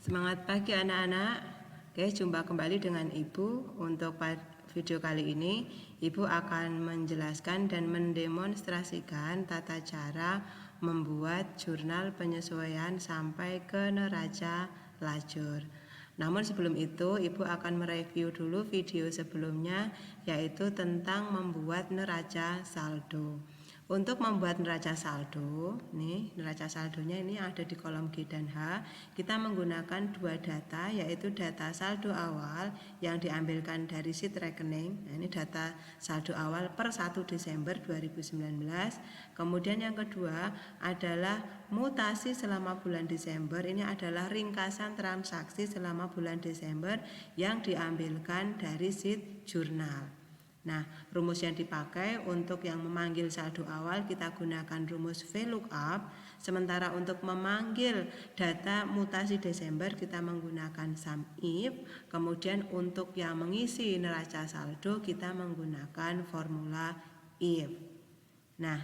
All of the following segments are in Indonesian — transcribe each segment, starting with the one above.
Semangat pagi anak-anak. Oke, jumpa kembali dengan Ibu. Untuk video kali ini Ibu akan menjelaskan dan mendemonstrasikan tata cara membuat jurnal penyesuaian sampai ke neraca lajur. Namun sebelum itu Ibu akan mereview dulu video sebelumnya, yaitu tentang membuat neraca saldo. Untuk membuat neraca saldo, nih neraca saldonya ini ada di kolom G dan H. Kita menggunakan dua data, yaitu data saldo awal yang diambilkan dari sheet rekening. Nah, ini data saldo awal per 1 Desember 2019. Kemudian yang kedua adalah mutasi selama bulan Desember. Ini adalah ringkasan transaksi selama bulan Desember yang diambilkan dari sheet jurnal. Nah, rumus yang dipakai untuk yang memanggil saldo awal kita gunakan rumus VLOOKUP. Sementara untuk memanggil data mutasi Desember kita menggunakan SUMIF. Kemudian untuk yang mengisi neraca saldo kita menggunakan formula IF. Nah,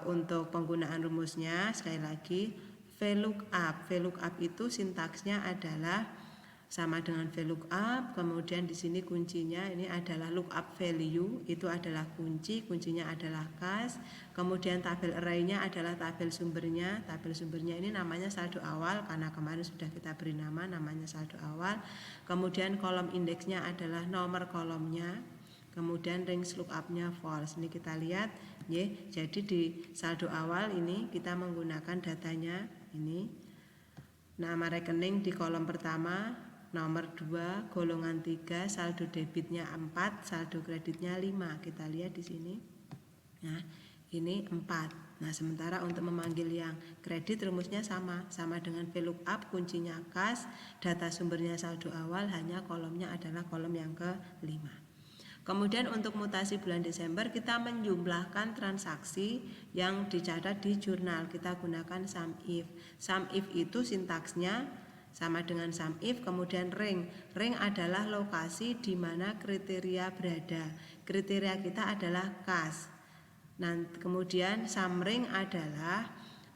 untuk penggunaan rumusnya sekali lagi VLOOKUP. VLOOKUP itu sintaksnya adalah sama dengan VLOOKUP, kemudian di sini kuncinya ini adalah lookup value, itu adalah kuncinya adalah kas. Kemudian tabel array-nya adalah tabel sumbernya ini namanya saldo awal karena kemarin sudah kita beri namanya saldo awal. Kemudian kolom indeksnya adalah nomor kolomnya. Kemudian range lookup-nya false. Ini kita lihat, ya. Jadi di saldo awal ini kita menggunakan datanya ini. Nama rekening di kolom pertama, nomor 2, golongan 3, saldo debitnya 4, saldo kreditnya 5. Kita lihat di sini. Nah, ini 4. Nah, sementara untuk memanggil yang kredit rumusnya sama dengan VLOOKUP, kuncinya kas, data sumbernya saldo awal, hanya kolomnya adalah kolom yang ke-5. Kemudian untuk mutasi bulan Desember kita menjumlahkan transaksi yang dicatat di jurnal. Kita gunakan SUMIF. SUMIF itu sintaksnya sama dengan SUMIF, kemudian ring. Ring adalah lokasi di mana kriteria berada. Kriteria kita adalah kas. Nah, kemudian SUMRING adalah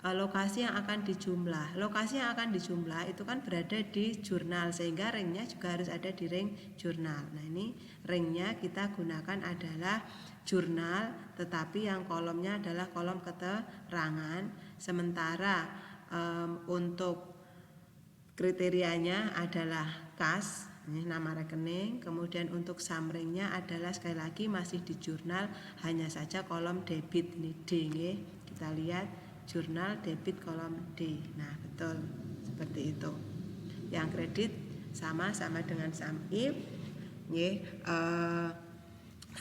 lokasi yang akan dijumlah. Lokasi yang akan dijumlah itu kan berada di jurnal, sehingga ringnya juga harus ada di ring jurnal. Nah, ini ringnya kita gunakan adalah jurnal, tetapi yang kolomnya adalah kolom keterangan. Sementara untuk kriterianya adalah kas, ini nama rekening. Kemudian untuk SUMRING-nya adalah sekali lagi masih di jurnal, hanya saja kolom debit ini D, nih. Kita lihat jurnal debit kolom D. Nah, betul seperti itu. Yang kredit sama dengan SUMIF,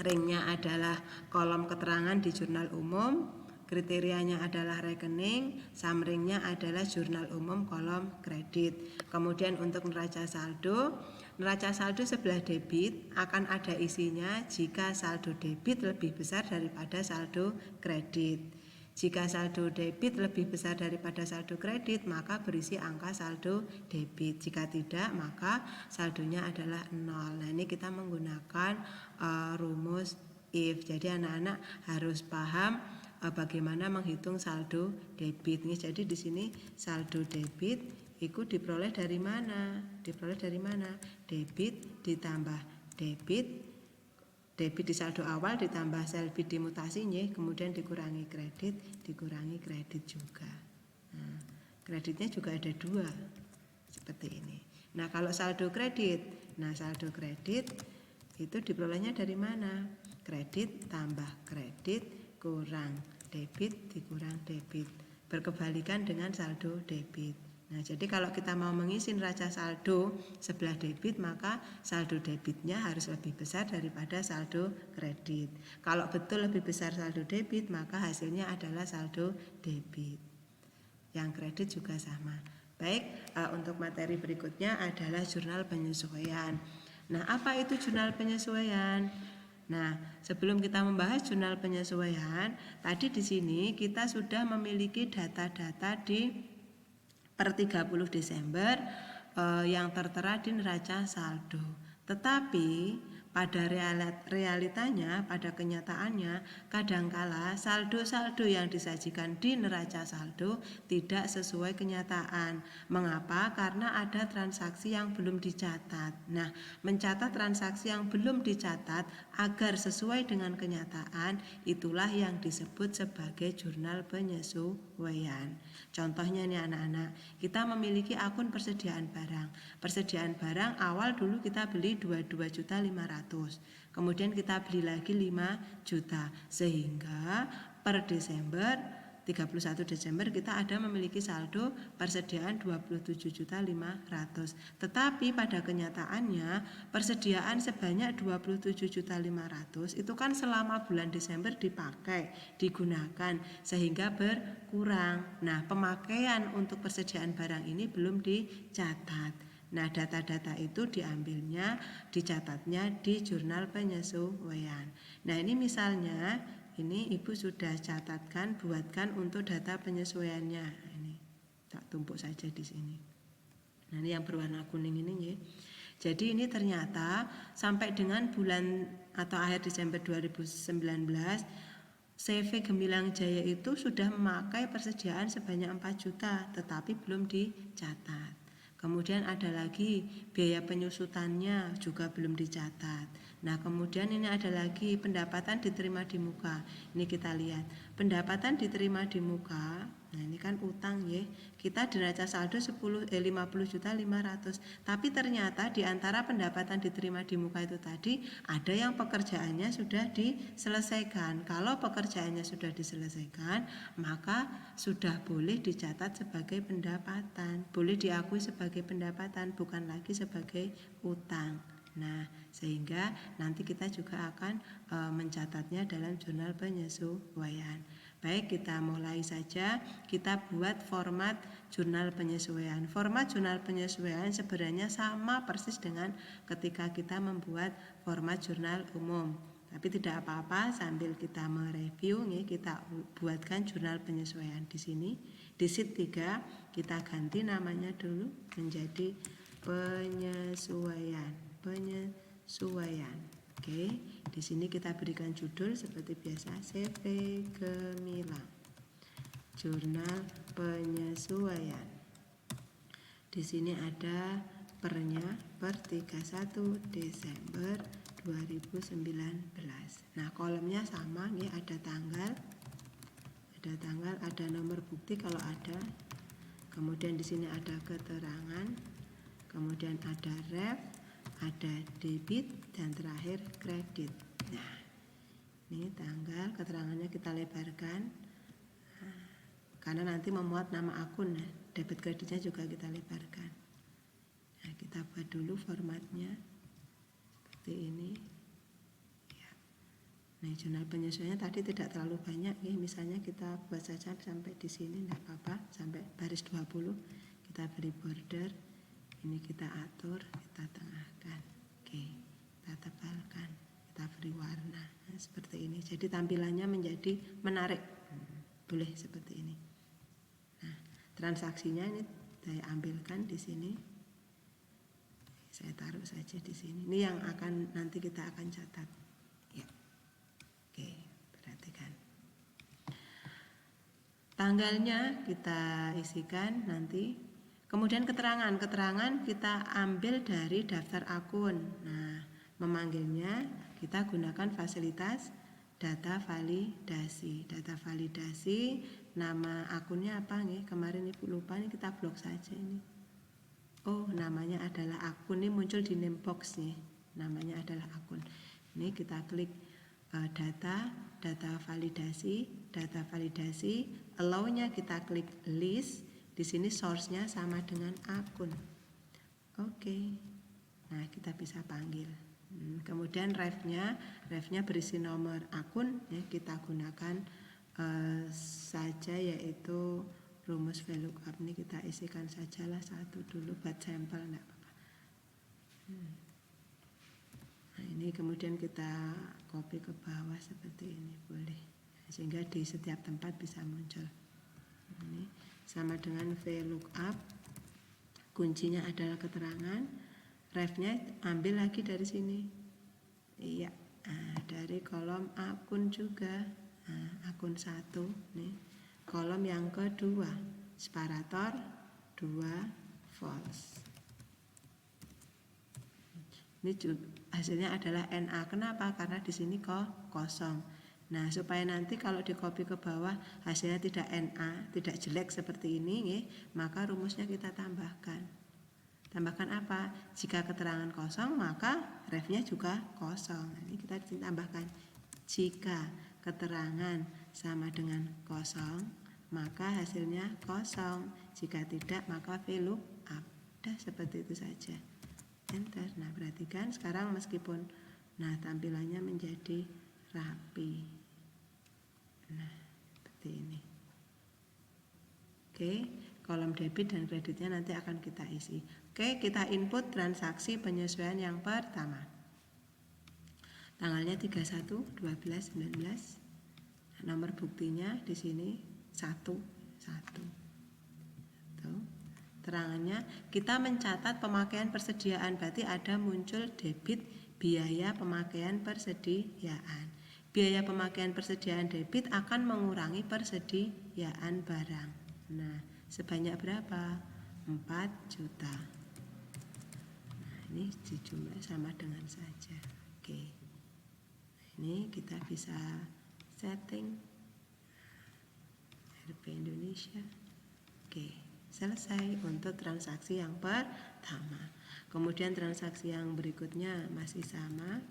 ringnya adalah kolom keterangan di jurnal umum. Kriterianya adalah rekening, SUMRING-nya adalah jurnal umum kolom kredit. Kemudian untuk neraca saldo sebelah debit akan ada isinya jika saldo debit lebih besar daripada saldo kredit. Jika saldo debit lebih besar daripada saldo kredit, maka berisi angka saldo debit. Jika tidak, maka saldonya adalah 0. Nah, ini kita menggunakan rumus IF. Jadi anak-anak harus paham bagaimana menghitung saldo debit. Jadi di sini saldo debit itu diperoleh dari mana? Debit ditambah debit di saldo awal ditambah saldo dimutasi, kemudian dikurangi kredit juga. Nah, kreditnya juga ada 2 seperti ini. Nah, kalau saldo kredit itu diperolehnya dari mana? Kredit tambah kredit kurang debit dikurang debit, berkebalikan dengan saldo debit. Nah, jadi kalau kita mau mengisi neraca saldo sebelah debit, maka saldo debitnya harus lebih besar daripada saldo kredit. Kalau betul lebih besar saldo debit, maka hasilnya adalah saldo debit. Yang kredit juga sama. Baik, untuk materi berikutnya adalah jurnal penyesuaian. Nah, apa itu jurnal penyesuaian? Nah, sebelum kita membahas jurnal penyesuaian, tadi di sini kita sudah memiliki data-data di per 30 Desember yang tertera di neraca saldo. Tetapi pada realitanya, pada kenyataannya, kadangkala saldo-saldo yang disajikan di neraca saldo tidak sesuai kenyataan. Mengapa? Karena ada transaksi yang belum dicatat. Nah, mencatat transaksi yang belum dicatat agar sesuai dengan kenyataan, itulah yang disebut sebagai jurnal penyesuaian. Contohnya nih anak-anak, kita memiliki akun persediaan barang. Persediaan barang awal dulu kita beli 22.500.000. Kemudian kita beli lagi 5 juta. Sehingga per Desember 31 Desember kita ada memiliki saldo persediaan 27.500.000. Tetapi pada kenyataannya persediaan sebanyak 27.500.000 itu kan selama bulan Desember dipakai, digunakan sehingga berkurang. Nah, pemakaian untuk persediaan barang ini belum dicatat. Nah, data-data itu diambilnya, dicatatnya di jurnal penyesuaian. Nah, ini misalnya, ini Ibu sudah catatkan, buatkan untuk data penyesuaiannya. Ini tak tumpuk saja di sini. Nah, ini yang berwarna kuning ini ya. Jadi ini ternyata sampai dengan bulan atau akhir Desember 2019, CV Gemilang Jaya itu sudah memakai persediaan sebanyak 4 juta, tetapi belum dicatat. Kemudian ada lagi biaya penyusutannya juga belum dicatat. Nah, kemudian ini ada lagi pendapatan diterima di muka. Ini kita lihat. Pendapatan diterima di muka. Nah, ini kan utang ya. Kita di neraca saldo 50.500.000. Tapi ternyata di antara pendapatan diterima di muka itu tadi ada yang pekerjaannya sudah diselesaikan. Kalau pekerjaannya sudah diselesaikan, maka sudah boleh dicatat sebagai pendapatan. Boleh diakui sebagai pendapatan, bukan lagi sebagai utang. Nah, sehingga nanti kita juga akan mencatatnya dalam jurnal penyesuaian. Baik, kita mulai saja. Kita buat format jurnal penyesuaian. Format jurnal penyesuaian sebenarnya sama persis dengan ketika kita membuat format jurnal umum. Tapi tidak apa-apa, sambil kita mereview nih, kita buatkan jurnal penyesuaian di sini. Di sheet 3 kita ganti namanya dulu menjadi penyesuaian. Oke, di sini kita berikan judul seperti biasa, CV Gemilang, jurnal penyesuaian. Di sini ada pernya per 31 Desember 2019. Nah, kolomnya sama nih, ada tanggal, ada nomor bukti kalau ada. Kemudian di sini ada keterangan, kemudian ada ref, ada debit, dan terakhir kredit. Nah, ini tanggal, keterangannya kita lebarkan karena nanti memuat nama akun. Nah, debit kreditnya juga kita lebarkan. Nah, kita buat dulu formatnya seperti ini ya. Nah, jurnal penyesuaiannya tadi tidak terlalu banyak ya. Misalnya kita buat saja sampai di sini, tidak apa-apa, sampai baris 20. Kita beri border, ini kita atur, kita tengahkan. Oke, kita tebalkan, kita beri warna. Nah, seperti ini. Jadi tampilannya menjadi menarik. Boleh seperti ini. Nah, transaksinya ini saya ambilkan di sini. Saya taruh saja di sini. Ini yang akan nanti kita akan catat. Ya. Oke, perhatikan. Tanggalnya kita isikan nanti. Kemudian keterangan kita ambil dari daftar akun. Nah, memanggilnya kita gunakan fasilitas data validasi. Data validasi, nama akunnya apa nih? Kemarin Ibu lupa nih, kita blok saja ini. Oh, namanya adalah akun, ini muncul di name box nih. Namanya adalah akun. Ini kita klik data validasi, allow-nya kita klik list. Di sini source-nya sama dengan akun. Oke. Nah, kita bisa panggil. Kemudian ref-nya berisi nomor akun ya, kita gunakan saja yaitu rumus VLOOKUP. Ini kita isikan sajalah satu dulu buat sampel, enggak apa-apa. Nah, ini kemudian kita copy ke bawah seperti ini, boleh. Sehingga di setiap tempat bisa muncul. Ini sama dengan VLOOKUP, kuncinya adalah keterangan, refnya ambil lagi dari sini. Iya. Nah, dari kolom akun juga. Nah, akun 1 nih. Kolom yang kedua, separator 2 false. Ini hasilnya adalah NA. Kenapa? Karena di sini kok kosong. Nah, supaya nanti kalau di copy ke bawah hasilnya tidak NA, tidak jelek seperti ini, maka rumusnya kita tambahkan. Tambahkan apa? Jika keterangan kosong, maka refnya juga kosong. Ini kita tambahkan. Jika keterangan sama dengan kosong, maka hasilnya kosong. Jika tidak, maka VLOOKUP. Udah seperti itu saja. Enter. Nah, perhatikan sekarang meskipun tampilannya menjadi rapi. Nah, seperti ini. Oke, kolom debit dan kreditnya nanti akan kita isi. Oke, kita input transaksi penyesuaian yang pertama. Tanggalnya 31/12/19. Nomor buktinya di sini 1. Terangannya kita mencatat pemakaian persediaan, berarti ada muncul debit biaya pemakaian persediaan. Biaya pemakaian persediaan debit akan mengurangi persediaan barang. Nah, sebanyak berapa? 4 juta. Nah, ini dijumlah sama dengan saja. Oke. Ini kita bisa setting RP Indonesia. Oke. Selesai untuk transaksi yang pertama. Kemudian transaksi yang berikutnya masih sama.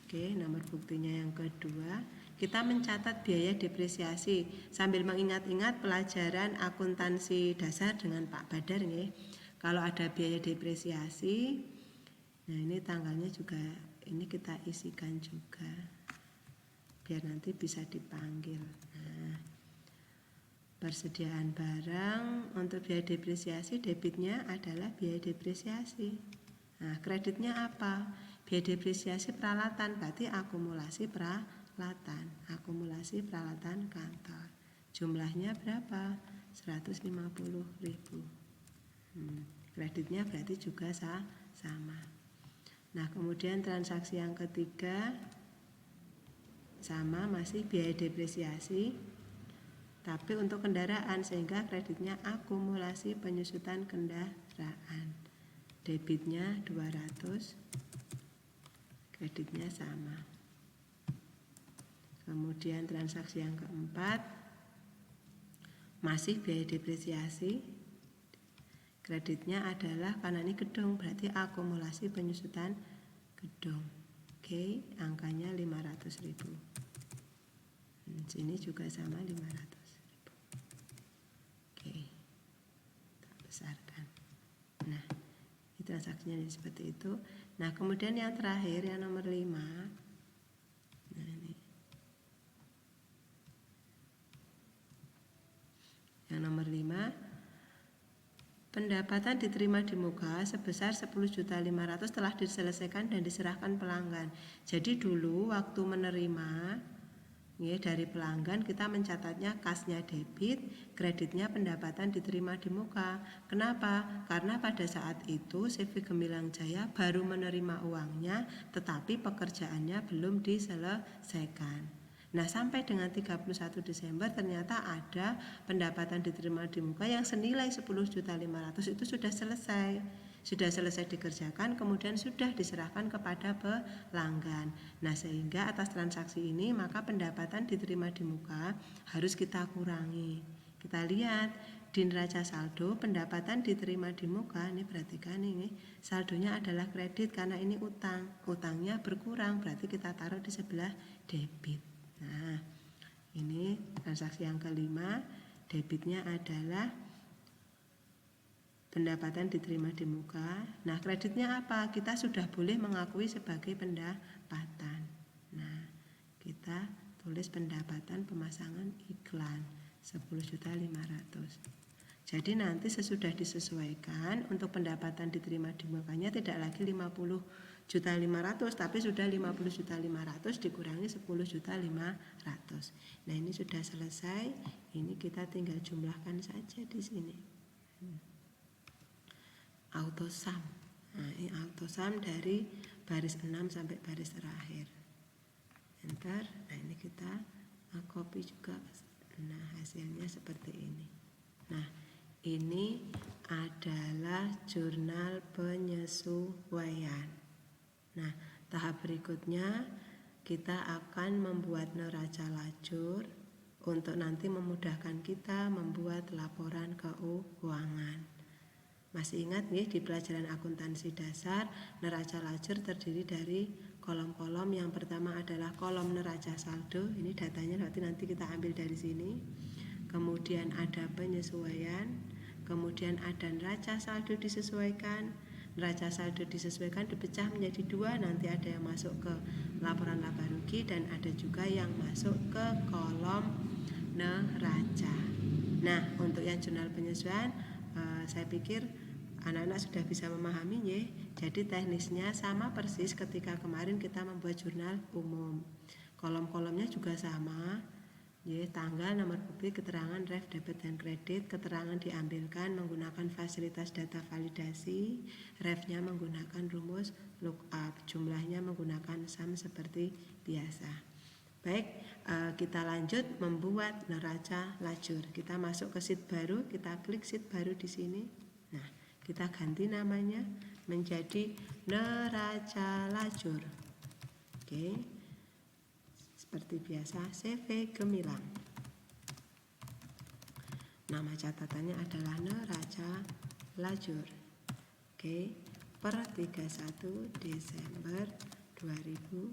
Oke, nomor buktinya yang kedua, kita mencatat biaya depresiasi sambil mengingat-ingat pelajaran akuntansi dasar dengan Pak Badar nih. Kalau ada biaya depresiasi, nah ini tanggalnya juga ini kita isikan juga biar nanti bisa dipanggil. Nah, persediaan barang untuk biaya depresiasi, debitnya adalah biaya depresiasi. Nah, kreditnya apa? Biaya depresiasi peralatan, berarti akumulasi peralatan kantor. Jumlahnya berapa? 150.000. Kreditnya berarti juga sama. Nah, kemudian transaksi yang ketiga sama, masih biaya depresiasi, tapi untuk kendaraan, sehingga kreditnya akumulasi penyusutan kendaraan. Debitnya 200, kreditnya sama. Kemudian transaksi yang keempat, masih biaya depresiasi. Kreditnya adalah, karena ini gedung, berarti akumulasi penyusutan gedung. Oke, angkanya 500.000. Sini juga sama 500. Besarkan. Nah, ini transaksinya seperti itu. Nah, kemudian yang terakhir, yang nomor 5. Nah, ini. Yang nomor 5, pendapatan diterima di muka sebesar 10.500.000 telah diselesaikan dan diserahkan pelanggan. Jadi dulu waktu menerima dari pelanggan, kita mencatatnya kasnya debit, kreditnya pendapatan diterima di muka. Kenapa? Karena pada saat itu CV Gemilang Jaya baru menerima uangnya, tetapi pekerjaannya belum diselesaikan. Nah, sampai dengan 31 Desember ternyata ada pendapatan diterima di muka yang senilai 10.500.000 itu sudah selesai dikerjakan, kemudian sudah diserahkan kepada pelanggan. Nah, sehingga atas transaksi ini maka pendapatan diterima di muka harus kita kurangi. Kita lihat di neraca saldo pendapatan diterima di muka, ini perhatikan ini saldonya adalah kredit karena ini utangnya berkurang, berarti kita taruh di sebelah debit. Nah, ini transaksi yang kelima, debitnya adalah pendapatan diterima di muka. Nah, kreditnya apa? Kita sudah boleh mengakui sebagai pendapatan. Nah, kita tulis pendapatan pemasangan iklan 10.500.000. Jadi nanti sesudah disesuaikan untuk pendapatan diterima di mukanya tidak lagi 50.500.000 tapi sudah 50.500.000 dikurangi 10.500.000. Nah, ini sudah selesai. Ini kita tinggal jumlahkan saja di sini. Auto sum. Nah, ini auto sum dari baris 6 sampai baris terakhir. Enter. Nah, ini kita copy juga. Nah, hasilnya seperti ini. Nah, ini adalah jurnal penyesuaian. Nah, tahap berikutnya kita akan membuat neraca lajur untuk nanti memudahkan kita membuat laporan keuangan. Masih ingat nih, di pelajaran akuntansi dasar, neraca lajur terdiri dari kolom-kolom. Yang pertama adalah kolom neraca saldo. Ini datanya nanti kita ambil dari sini. Kemudian ada penyesuaian, kemudian ada neraca saldo disesuaikan. Neraca saldo disesuaikan dipecah menjadi 2, nanti ada yang masuk ke laporan laba rugi dan ada juga yang masuk ke kolom neraca. Nah, untuk yang jurnal penyesuaian, saya pikir anak-anak sudah bisa memahami ya. Jadi teknisnya sama persis ketika kemarin kita membuat jurnal umum. Kolom-kolomnya juga sama. Ya, tanggal, nomor publik, keterangan ref, debit dan kredit. Keterangan diambilkan menggunakan fasilitas data validasi. Refnya menggunakan rumus lookup. Jumlahnya menggunakan sum seperti biasa. Baik, kita lanjut membuat neraca lajur. Kita masuk ke sheet baru, kita klik sheet baru di sini. Nah, kita ganti namanya menjadi neraca lajur. Oke. Seperti biasa, CV Gemilang. Nama catatannya adalah neraca lajur. Oke, per 31 Desember 2019.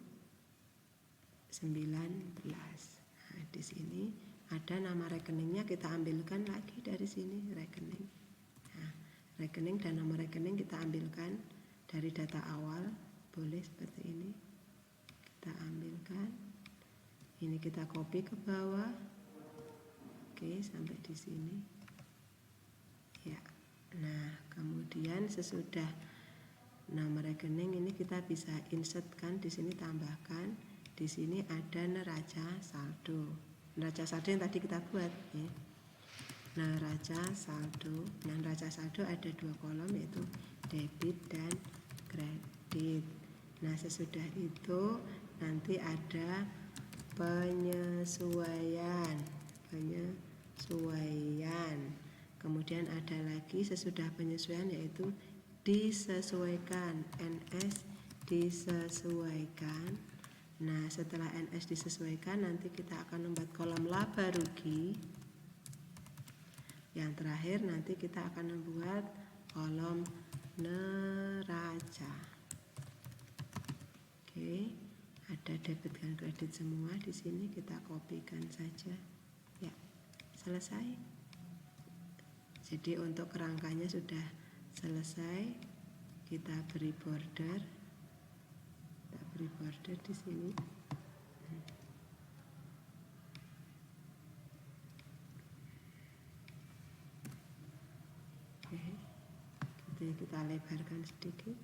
Nah, di sini ada nama rekeningnya, kita ambilkan lagi dari sini rekening. Nah, rekening dan nomor rekening kita ambilkan dari data awal, boleh seperti ini. Kita ambilkan. Ini kita copy ke bawah. Oke, sampai di sini. Ya. Nah, kemudian sesudah nomor rekening ini kita bisa insertkan di sini, tambahkan. Di sini ada neraca saldo. Neraca saldo yang tadi kita buat, ya. Neraca saldo. Nah, neraca saldo ada 2 kolom, yaitu debit dan kredit. Nah, sesudah itu nanti ada penyesuaian. Kemudian ada lagi sesudah penyesuaian, yaitu disesuaikan. NS disesuaikan. Nah, setelah NS disesuaikan nanti kita akan membuat kolom laba rugi. Yang terakhir nanti kita akan membuat kolom neraca. Oke. Ada debit dan kredit semua di sini, kita kopikan saja. Ya, selesai. Jadi untuk kerangkanya sudah selesai. Kita beri border. Kita beri border di sini. Oke. Kita lebarkan sedikit.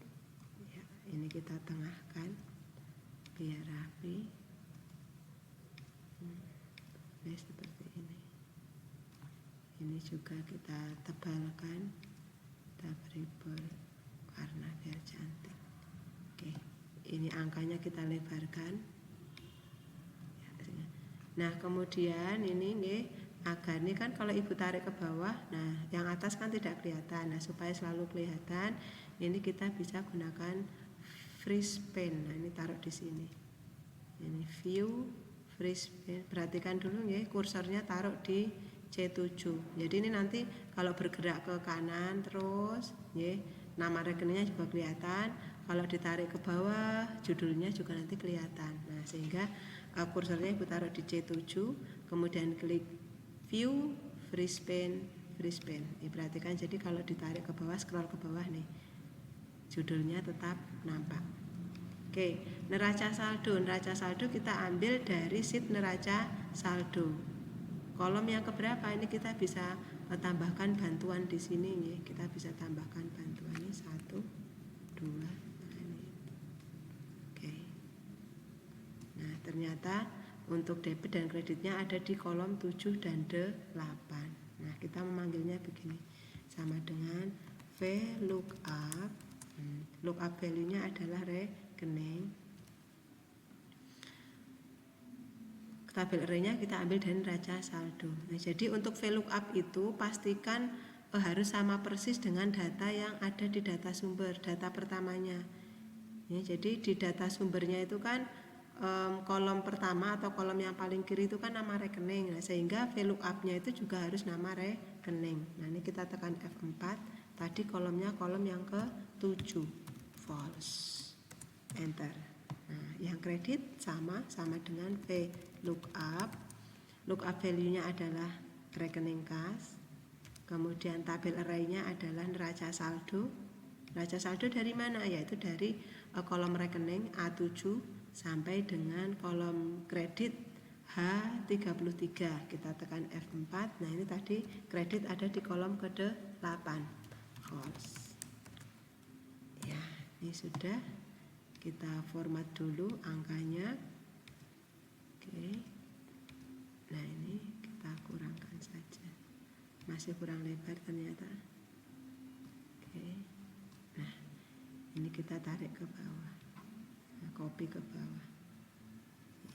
Ya, ini kita tengahkan biar rapi. Seperti ini. Ini juga kita tebalkan, kita beri warna biar cantik. Oke, ini angkanya kita lebarkan. Nah, kemudian ini nih, agar ini kan kalau ibu tarik ke bawah, nah yang atas kan tidak kelihatan. Nah, supaya selalu kelihatan, ini kita bisa gunakan freeze pen. Nah, ini taruh di sini. Ini view freeze pen. Perhatikan dulu ya, kursornya taruh di C7. Jadi ini nanti kalau bergerak ke kanan terus, ya, nama rekeningnya juga kelihatan. Kalau ditarik ke bawah, judulnya juga nanti kelihatan. Nah, sehingga kursornya ibu taruh di C7, kemudian klik view freeze pen. Perhatikan, jadi kalau ditarik ke bawah, scroll ke bawah nih, judulnya tetap nampak. Oke, neraca saldo. Neraca saldo kita ambil dari sheet neraca saldo. Kolom yang keberapa ini kita bisa tambahkan bantuan di sini nih. Kita bisa tambahkan bantuan ini 1, 2. Oke. Nah, ternyata untuk debit dan kreditnya ada di kolom 7 dan 8. Nah, kita memanggilnya begini. Sama dengan VLOOKUP. Lookup value-nya adalah rekening. Tabel array-nya kita ambil dari neraca saldo. Nah, jadi untuk VLOOKUP itu pastikan harus sama persis dengan data yang ada di data sumber, data pertamanya. Ya, jadi di data sumbernya itu kan kolom pertama atau kolom yang paling kiri itu kan nama rekening. Nah, sehingga VLOOKUP-nya itu juga harus nama rekening. Nah, ini kita tekan F4. Tadi kolomnya kolom yang ke-7. False. Enter. Nah, yang kredit sama dengan VLOOKUP. Lookup value-nya adalah rekening kas. Kemudian tabel array-nya adalah neraca saldo. Neraca saldo dari mana? Yaitu dari kolom rekening A7 sampai dengan kolom kredit H33. Kita tekan F4. Nah, ini tadi kredit ada di kolom ke-8. False. Ya, ini sudah. Kita format dulu angkanya. Oke. Nah, ini kita kurangkan saja. Masih kurang lebar ternyata. Oke. Nah, ini kita tarik ke bawah. Nah, copy ke bawah.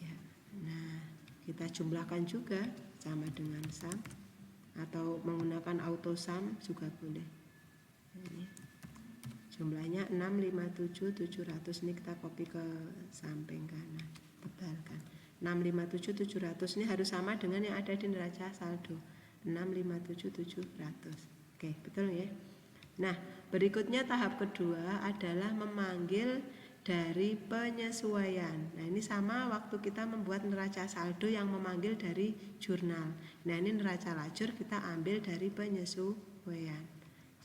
Ya. Nah, kita jumlahkan juga sama dengan sum atau menggunakan auto sum juga boleh. Nah, ini jumlahnya 657 700. Ini kita copy ke samping kanan, tebalkan. 657 700 ini harus sama dengan yang ada di neraca saldo. 657 700. Oke, betul ya. Nah, berikutnya tahap kedua adalah memanggil dari penyesuaian. Nah, ini sama waktu kita membuat neraca saldo yang memanggil dari jurnal. Nah, ini neraca lajur kita ambil dari penyesuaian.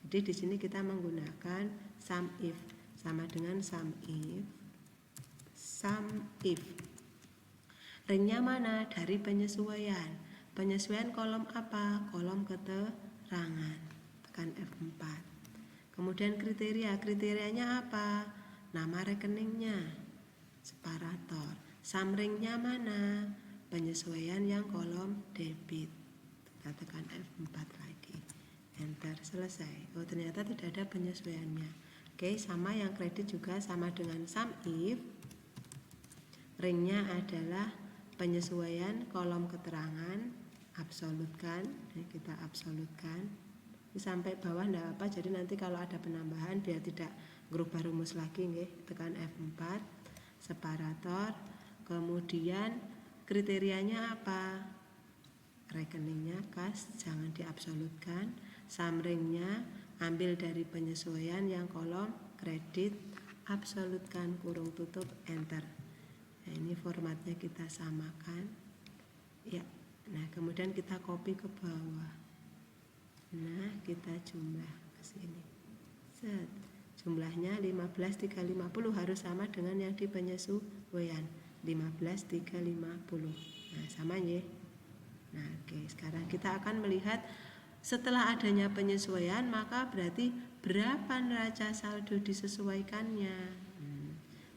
Jadi di sini kita menggunakan sum if sama dengan sum if. Ringnya mana? Dari penyesuaian. Penyesuaian kolom apa? Kolom keterangan. Tekan F4. Kemudian kriterianya apa? Nama rekeningnya, separator. Sum ringnya mana? Penyesuaian yang kolom debit. Kita tekan F4 lagi. Enter, selesai. Oh, ternyata tidak ada penyesuaiannya. Oke, sama yang kredit juga sama dengan sum if. Ringnya adalah penyesuaian kolom keterangan, absolutkan. Nah, kita absolutkan. Ini sampai bawah enggak apa, jadi nanti kalau ada penambahan biar tidak berubah rumus lagi, nggih. Tekan F4, separator. Kemudian kriterianya apa? Rekeningnya kas, jangan diabsolutkan. Sum ringnya ambil dari penyesuaian yang kolom kredit, absolutkan, kurung tutup, enter. Nah, ini formatnya kita samakan. Ya. Nah, kemudian kita copy ke bawah. Nah, kita jumlah ke sini. Set. Jumlahnya 15.350 harus sama dengan yang di penyesuaian. 15.350. Nah, sama ya. Nah, oke, sekarang kita akan melihat setelah adanya penyesuaian, maka berarti berapa neraca saldo disesuaikannya.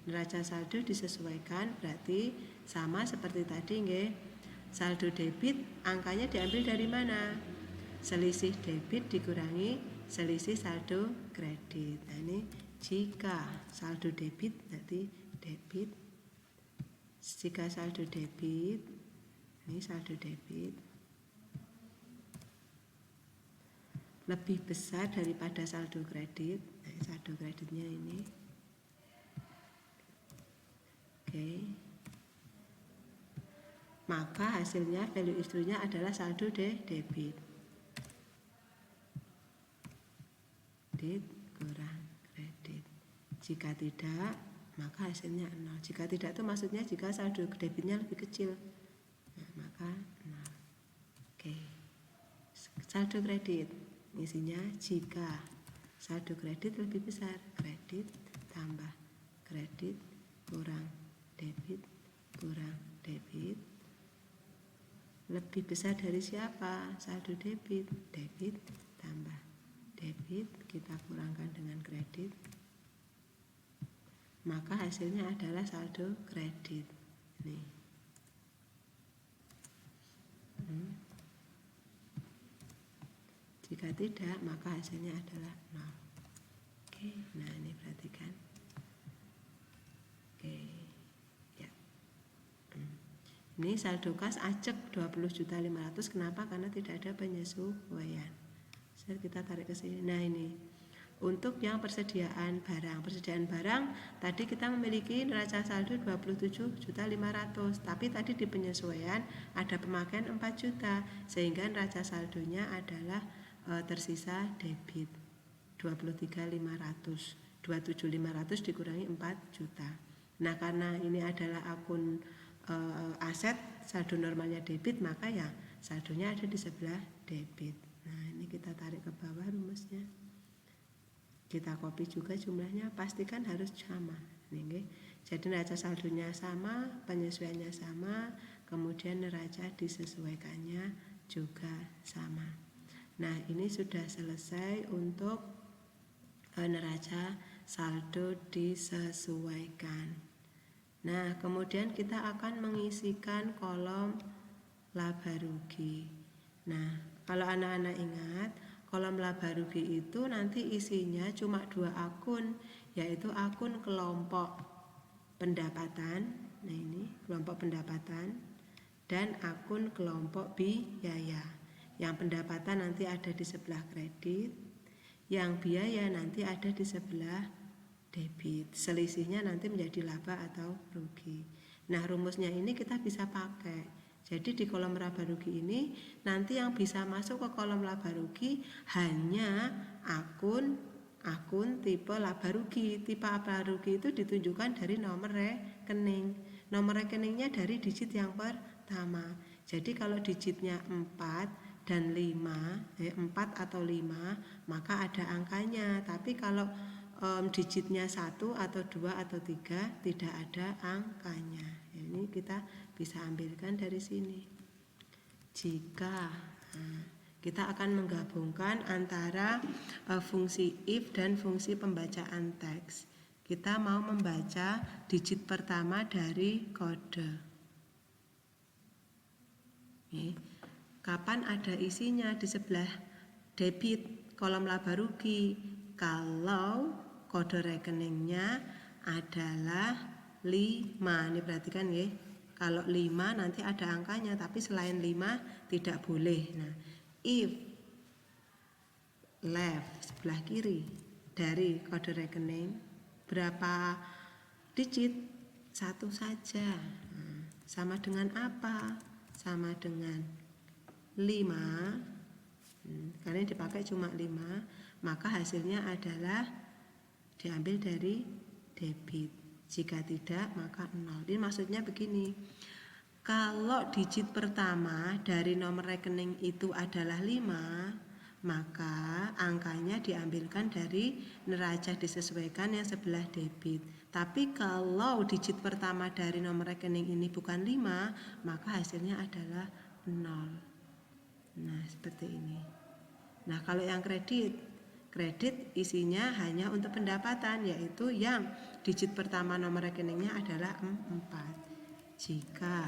Neraca saldo disesuaikan berarti sama seperti tadi, nggih. Saldo debit angkanya diambil dari mana? Selisih debit dikurangi selisih saldo kredit. Nah, ini jika saldo debit berarti debit. Jika saldo debit, ini saldo debit lebih besar daripada saldo kredit. Nah, saldo kreditnya ini. Oke. Maka hasilnya value is-nya adalah saldo debit. Debit kurang kredit. Jika tidak, maka hasilnya 0. Jika tidak itu maksudnya jika saldo debitnya lebih kecil. Nah, maka 0. Oke. Saldo kredit. Isinya jika saldo kredit lebih besar, kredit tambah kredit kurang debit kurang debit lebih besar dari siapa? Saldo debit. Debit tambah debit kita kurangkan dengan kredit, maka hasilnya adalah saldo kredit. Nih. Jika tidak, maka hasilnya adalah 0. Oke, nah ini perhatikan. Ini saldo kas acek 20.500.000. Kenapa? Karena tidak ada penyesuaian. Kita tarik ke sini. Nah, ini untuk yang persediaan barang. Persediaan barang tadi kita memiliki neraca saldo 27.500.000, tapi tadi di penyesuaian ada pemakaian 4 juta sehingga neraca saldonya adalah tersisa debit 23.500. 27.500 dikurangi 4 juta. Nah, karena ini adalah akun aset, saldo normalnya debit, maka ya saldonya ada di sebelah debit. Nah, ini kita tarik ke bawah rumusnya. Kita copy juga jumlahnya, pastikan harus sama. Ini, jadi neraca saldonya sama, penyesuaiannya sama, kemudian neraca disesuaikannya juga sama. Nah, ini sudah selesai untuk neraca saldo disesuaikan. Nah, kemudian kita akan mengisikan kolom laba rugi. Nah, kalau anak-anak ingat, kolom laba rugi itu nanti isinya cuma 2 akun, yaitu akun kelompok pendapatan, nah ini kelompok pendapatan, dan akun kelompok biaya. Yang pendapatan nanti ada di sebelah kredit, yang biaya nanti ada di sebelah debit. Selisihnya nanti menjadi laba atau rugi. Nah, rumusnya ini kita bisa pakai. Jadi di kolom laba rugi ini nanti yang bisa masuk ke kolom laba rugi hanya akun tipe laba rugi. Tipe laba rugi itu ditunjukkan dari nomor rekening. Nomor rekeningnya dari digit yang pertama. Jadi kalau digitnya 4 dan 5, 4 atau 5, maka ada angkanya. Tapi kalau digitnya 1 atau 2 atau 3 tidak ada angkanya. Ini kita bisa ambilkan dari sini. Jika kita akan menggabungkan antara fungsi if dan fungsi pembacaan teks. Kita mau membaca digit pertama dari kode. Kapan ada isinya di sebelah debit kolom laba rugi? Kalau kode rekeningnya adalah 5. Ini perhatikan ya. Kalau 5 nanti ada angkanya, tapi selain 5 tidak boleh. Nah, if left sebelah kiri dari kode rekening berapa digit? 1 saja. Nah, sama dengan apa? Sama dengan 5. Karena dipakai cuma 5, maka hasilnya adalah diambil dari debit. Jika tidak, maka 0. Ini maksudnya begini. Kalau digit pertama dari nomor rekening itu adalah 5, maka angkanya diambilkan dari neraca disesuaikan yang sebelah debit. Tapi kalau digit pertama dari nomor rekening ini bukan 5, maka hasilnya adalah 0. Nah, seperti ini. Nah, kalau yang kredit isinya hanya untuk pendapatan, yaitu yang digit pertama nomor rekeningnya adalah 4. Jika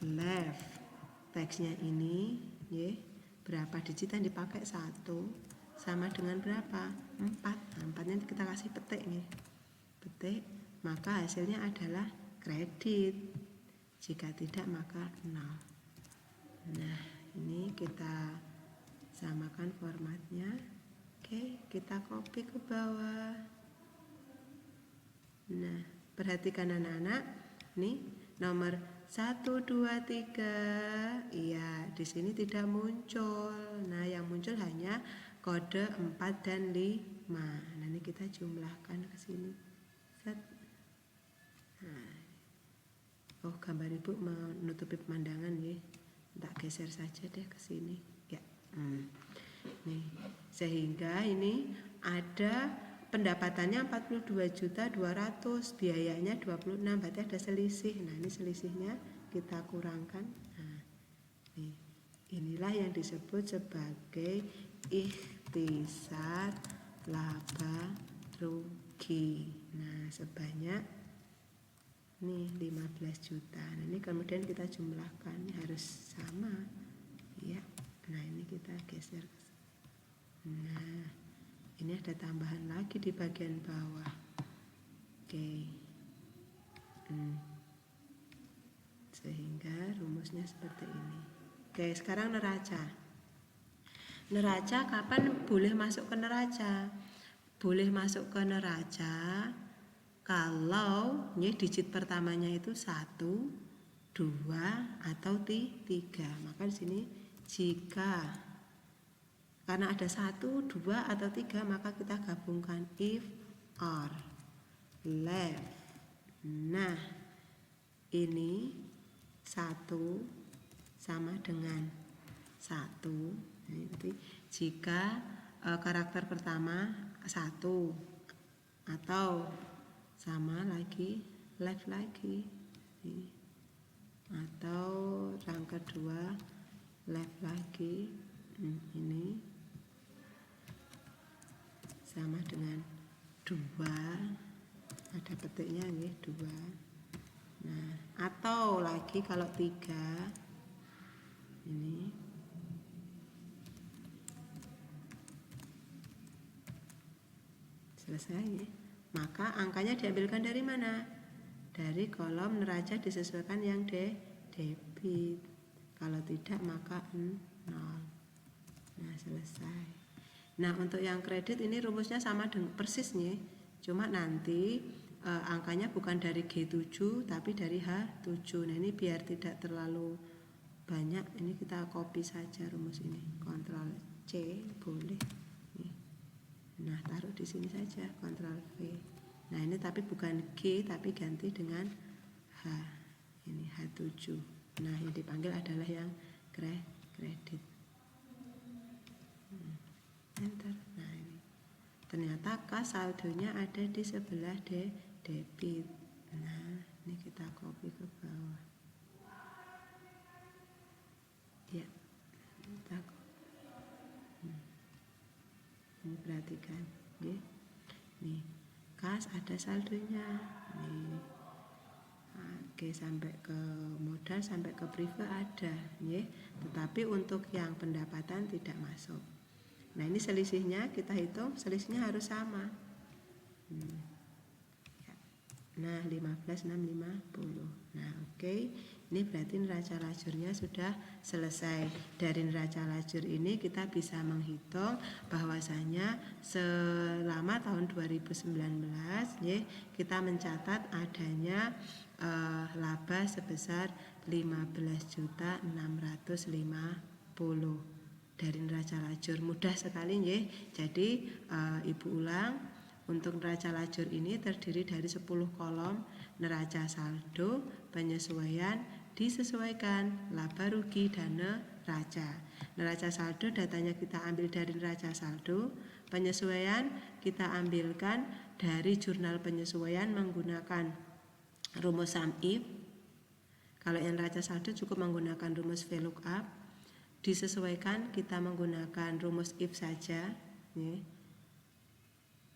left teksnya ini berapa digit yang dipakai? 1 sama dengan berapa? 4. Nah, 4-nya kita kasih petik nih. Petik, maka hasilnya adalah kredit. Jika tidak, maka 0. Nah, ini kita samakan formatnya. Oke, kita copy ke bawah. Nah, perhatikan anak-anak. Nih, nomor 1, 2, 3. Iya, di sini tidak muncul. Nah, yang muncul hanya kode 4 dan 5. Nah, ini kita jumlahkan ke sini. Set. Nah. Oh, gambar Ibu menutupi pemandangan ya. Tak geser saja deh ke sini. Ya. Nih, sehingga ini ada pendapatannya 42.200.000, biayanya 26, berarti ada selisih. Nah, ini selisihnya kita kurangkan. Nah, nih, inilah yang disebut sebagai ikhtisar laba rugi. Nah, sebanyak nih 15 juta. Nah, ini kemudian kita jumlahkan, ini harus sama. Ya. Nah, ini kita geser. Nah, ini ada tambahan lagi di bagian bawah. Oke. Sehingga rumusnya seperti ini. Oke, sekarang neraca. Neraca kapan boleh masuk ke neraca? Boleh masuk ke neraca kalau digit pertamanya itu 1, 2 atau 3. Maka di sini jika karena ada 1, 2 atau 3 maka kita gabungkan if, or, left. Nah, ini 1 sama dengan 1. Jadi jika karakter pertama 1 atau sama lagi left lagi, atau yang kedua left lagi, ini sama dengan 2, ada petiknya nih 2. Nah, atau lagi kalau 3 ini selesai ya. Maka angkanya diambilkan dari mana? Dari kolom neraca disesuaikan yang debit. Kalau tidak maka 0. Nah, selesai. Nah, untuk yang kredit ini rumusnya sama dengan persisnya. Cuma nanti angkanya bukan dari G7 tapi dari H7. Nah, ini biar tidak terlalu banyak, ini kita copy saja rumus ini. Ctrl C boleh. Nah, taruh di sini saja, Ctrl V. Nah, ini tapi bukan G, tapi ganti dengan H. Ini H7. Nah, yang dipanggil adalah yang kredit. Enter. Nah, ini. Ternyata kas saldonya ada di sebelah debit. Nah, ini kita copy ke bawah. Ya, kita copy. Ini perhatikan, ya. Nih, kas ada saldonya. Nih, oke, sampai ke modal sampai ke prive ada, ya. Tetapi untuk yang pendapatan tidak masuk. Nah, ini selisihnya kita hitung, selisihnya harus sama. Nah, 15, 6, 50. Nah, oke. Ini berarti neraca lajurnya sudah selesai. Dari neraca lajur ini kita bisa menghitung bahwasanya selama tahun 2019 ya, kita mencatat adanya laba sebesar 15.650 dari neraca lajur. Mudah sekali ya. Jadi Ibu ulang, untuk neraca lajur ini terdiri dari 10 kolom. Neraca saldo, penyesuaian, disesuaikan, laba rugi, dan neraca. Neraca saldo datanya kita ambil dari neraca saldo. Penyesuaian kita ambilkan dari jurnal penyesuaian menggunakan rumus sum if. Kalau yang neraca saldo cukup menggunakan rumus VLOOKUP. Disesuaikan kita menggunakan rumus if saja, ya.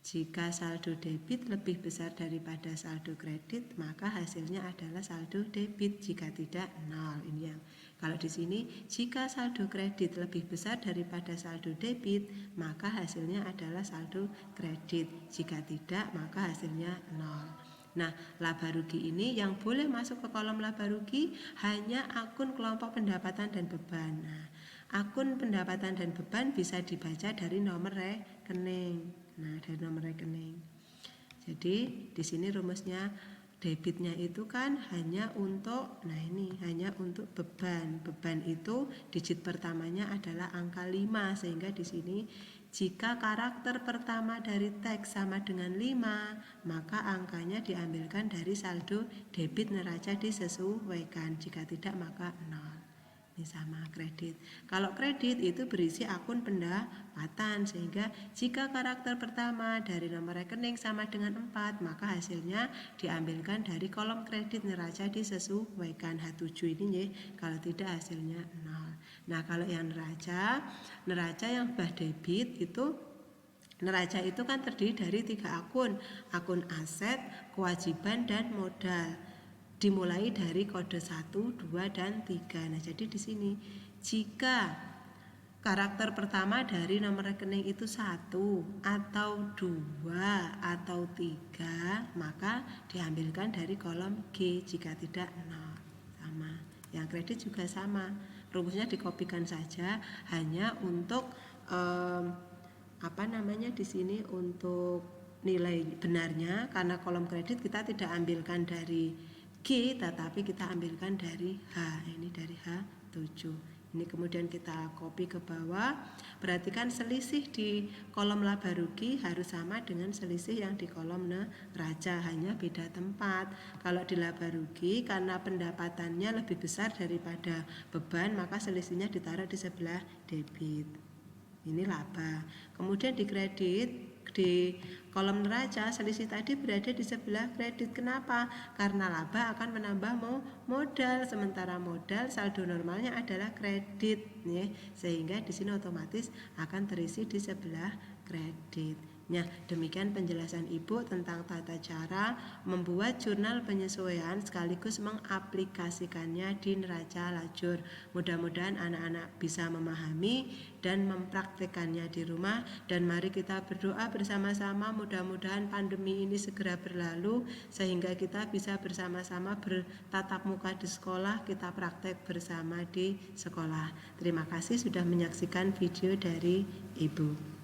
Jika saldo debit lebih besar daripada saldo kredit, maka hasilnya adalah saldo debit. Jika tidak, 0. Ini yang kalau di sini, jika saldo kredit lebih besar daripada saldo debit, maka hasilnya adalah saldo kredit. Jika tidak, maka hasilnya 0. Nah, laba rugi ini yang boleh masuk ke kolom laba rugi hanya akun kelompok pendapatan dan beban. Nah, akun pendapatan dan beban bisa dibaca dari nomor rekening. Nah, dari nomor rekening. Jadi di sini rumusnya debitnya itu kan hanya untuk, nah ini hanya untuk beban. Beban itu digit pertamanya adalah angka 5, sehingga di sini jika karakter pertama dari teks sama dengan 5, maka angkanya diambilkan dari saldo debit neraca disesuaikan. Jika tidak maka 0. Ini sama kredit. Kalau kredit itu berisi akun pendapatan, sehingga jika karakter pertama dari nomor rekening sama dengan 4, maka hasilnya diambilkan dari kolom kredit neraca disesuaikan H7 ini ya. Kalau tidak hasilnya 0. Nah, kalau yang neraca yang bah debit itu, neraca itu kan terdiri dari 3 akun. Akun aset, kewajiban, dan modal. Dimulai dari kode 1, 2, dan 3. Nah, jadi di sini jika karakter pertama dari nomor rekening itu 1 atau 2 atau 3, maka diambilkan dari kolom G. Jika tidak 0. Sama. Yang kredit juga sama, rumusnya dikopikan saja, hanya untuk di sini untuk nilai benarnya, karena kolom kredit kita tidak ambilkan dari G tetapi kita ambilkan dari H, ini dari H7. Ini kemudian kita copy ke bawah. Perhatikan selisih di kolom laba rugi harus sama dengan selisih yang di kolom neraca, hanya beda tempat. Kalau di laba rugi karena pendapatannya lebih besar daripada beban, maka selisihnya ditaruh di sebelah debit. Ini laba. Kemudian di kredit, di kolom neraca selisih tadi berada di sebelah kredit. Kenapa? Karena laba akan menambah modal, sementara modal saldo normalnya adalah kredit, ya. Sehingga di sini otomatis akan terisi di sebelah kredit. Nah, demikian penjelasan Ibu tentang tata cara membuat jurnal penyesuaian sekaligus mengaplikasikannya di neraca lajur. Mudah-mudahan anak-anak bisa memahami dan mempraktekannya di rumah, dan mari kita berdoa bersama-sama mudah-mudahan pandemi ini segera berlalu sehingga kita bisa bersama-sama bertatap muka di sekolah, kita praktek bersama di sekolah. Terima kasih sudah menyaksikan video dari Ibu.